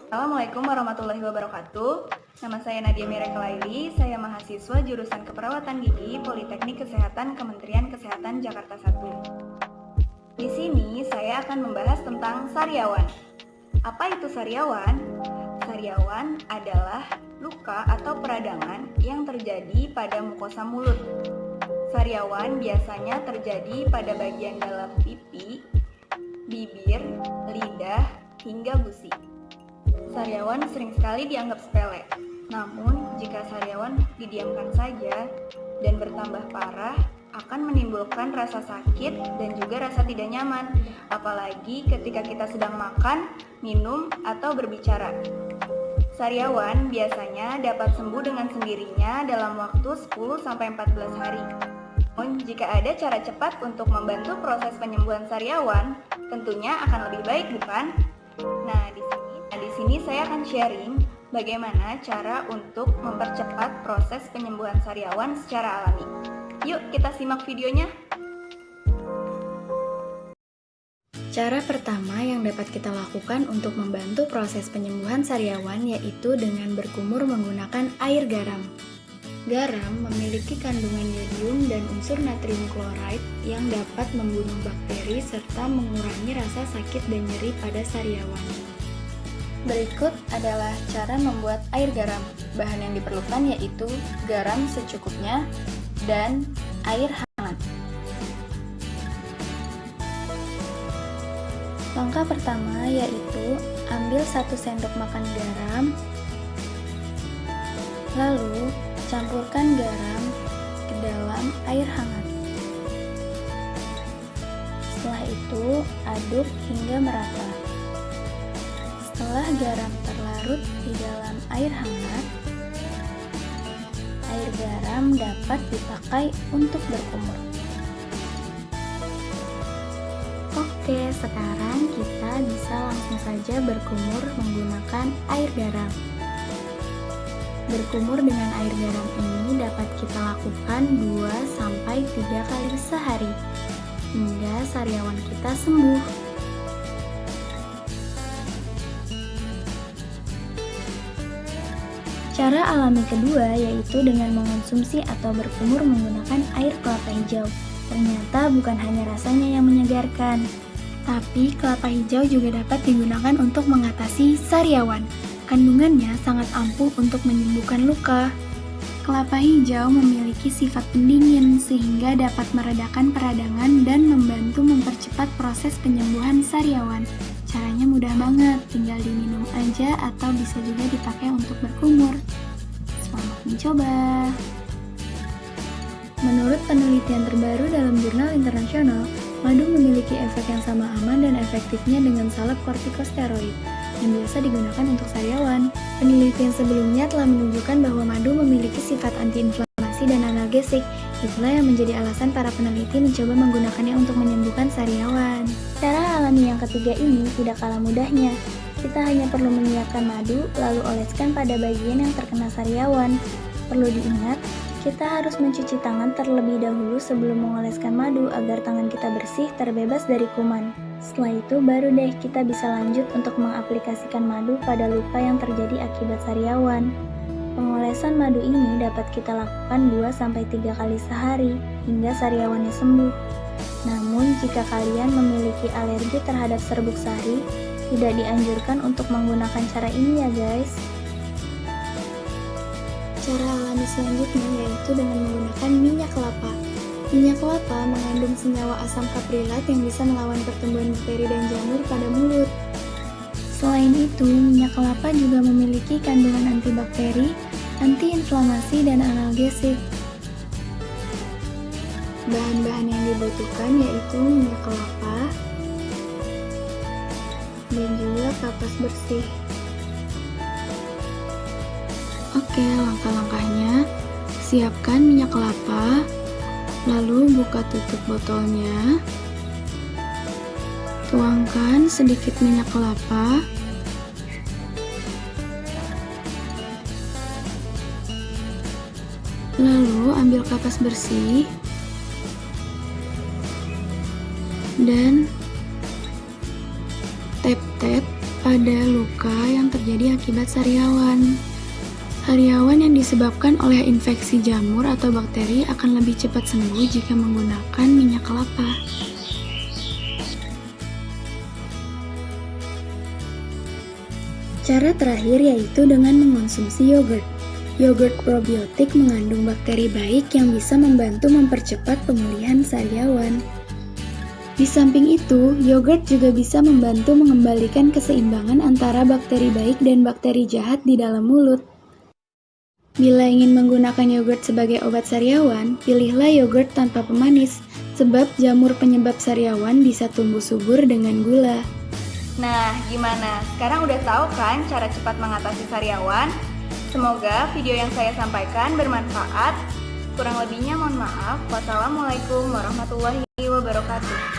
Assalamualaikum warahmatullahi wabarakatuh. Nama saya Nadia Mirekelaili, saya mahasiswa jurusan Keperawatan Gigi Politeknik Kesehatan Kementerian Kesehatan Jakarta 1. Di sini saya akan membahas tentang sariawan. Apa itu sariawan? Sariawan adalah luka atau peradangan yang terjadi pada mukosa mulut. Sariawan biasanya terjadi pada bagian dalam pipi, bibir, lidah, hingga gusi. Sariawan sering sekali dianggap sepele. Namun, jika sariawan didiamkan saja dan bertambah parah, akan menimbulkan rasa sakit dan juga rasa tidak nyaman, apalagi ketika kita sedang makan, minum, atau berbicara. Sariawan biasanya dapat sembuh dengan sendirinya dalam waktu 10-14 hari. Namun, jika ada cara cepat untuk membantu proses penyembuhan sariawan, tentunya akan lebih baik, bukan? Nah, di sini saya akan sharing bagaimana cara untuk mempercepat proses penyembuhan sariawan secara alami. Yuk kita simak videonya. Cara pertama yang dapat kita lakukan untuk membantu proses penyembuhan sariawan yaitu dengan berkumur menggunakan air garam. Garam memiliki kandungan yodium dan unsur natrium klorida yang dapat membunuh bakteri serta mengurangi rasa sakit dan nyeri pada sariawan. Berikut adalah cara membuat air garam. Bahan yang diperlukan yaitu garam secukupnya dan air hangat. Langkah pertama yaitu ambil 1 sendok makan garam, lalu campurkan garam ke dalam air hangat. Setelah itu aduk hingga merata. Setelah garam terlarut di dalam air hangat, air garam dapat dipakai untuk berkumur. Oke, sekarang kita bisa langsung saja berkumur menggunakan air garam. Berkumur dengan air garam ini dapat kita lakukan 2-3 kali sehari, hingga sariawan kita sembuh. Cara alami kedua yaitu dengan mengonsumsi atau berkumur menggunakan air kelapa hijau. Ternyata bukan hanya rasanya yang menyegarkan, tapi kelapa hijau juga dapat digunakan untuk mengatasi sariawan. Kandungannya sangat ampuh untuk menyembuhkan luka. Kelapa hijau memiliki sifat pendingin sehingga dapat meredakan peradangan dan membantu mempercepat proses penyembuhan sariawan. Caranya mudah banget, tinggal diminum aja atau bisa juga dipakai untuk berkumur. Selamat mencoba! Menurut penelitian terbaru dalam jurnal internasional, madu memiliki efek yang sama aman dan efektifnya dengan salep kortikosteroid yang biasa digunakan untuk sariawan. Penelitian sebelumnya telah menunjukkan bahwa madu memiliki sifat antiinflamasi dan analgesik. Itulah yang menjadi alasan para peneliti mencoba menggunakannya untuk menyembuhkan sariawan. Cara alami yang ketiga ini tidak kalah mudahnya. Kita hanya perlu menyiapkan madu, lalu oleskan pada bagian yang terkena sariawan. Perlu diingat, kita harus mencuci tangan terlebih dahulu sebelum mengoleskan madu agar tangan kita bersih terbebas dari kuman. Setelah itu baru deh kita bisa lanjut untuk mengaplikasikan madu pada luka yang terjadi akibat sariawan. Pengolesan madu ini dapat kita lakukan 2-3 kali sehari hingga sariawannya sembuh. Namun jika kalian memiliki alergi terhadap serbuk sari, tidak dianjurkan untuk menggunakan cara ini ya guys. Cara alami selanjutnya yaitu dengan menggunakan minyak kelapa. Minyak kelapa mengandung senyawa asam kaprilat yang bisa melawan pertumbuhan bakteri dan jamur pada mulut. Selain itu, minyak kelapa juga memiliki kandungan antibakteri, antiinflamasi, dan analgesik. Bahan-bahan yang dibutuhkan yaitu minyak kelapa dan juga kapas bersih. Oke, langkah-langkahnya, siapkan minyak kelapa, lalu buka tutup botolnya, tuangkan sedikit minyak kelapa, lalu ambil kapas bersih, dan tap-tap pada luka yang terjadi akibat sariawan. Sariawan yang disebabkan oleh infeksi jamur atau bakteri akan lebih cepat sembuh jika menggunakan minyak kelapa. Cara terakhir yaitu dengan mengonsumsi yogurt. Yogurt probiotik mengandung bakteri baik yang bisa membantu mempercepat pemulihan sariawan. Di samping itu, yogurt juga bisa membantu mengembalikan keseimbangan antara bakteri baik dan bakteri jahat di dalam mulut. Bila ingin menggunakan yogurt sebagai obat sariawan, pilihlah yogurt tanpa pemanis, sebab jamur penyebab sariawan bisa tumbuh subur dengan gula. Nah, gimana? Sekarang udah tahu kan cara cepat mengatasi sariawan? Semoga video yang saya sampaikan bermanfaat. Kurang lebihnya mohon maaf. Wassalamualaikum warahmatullahi wabarakatuh.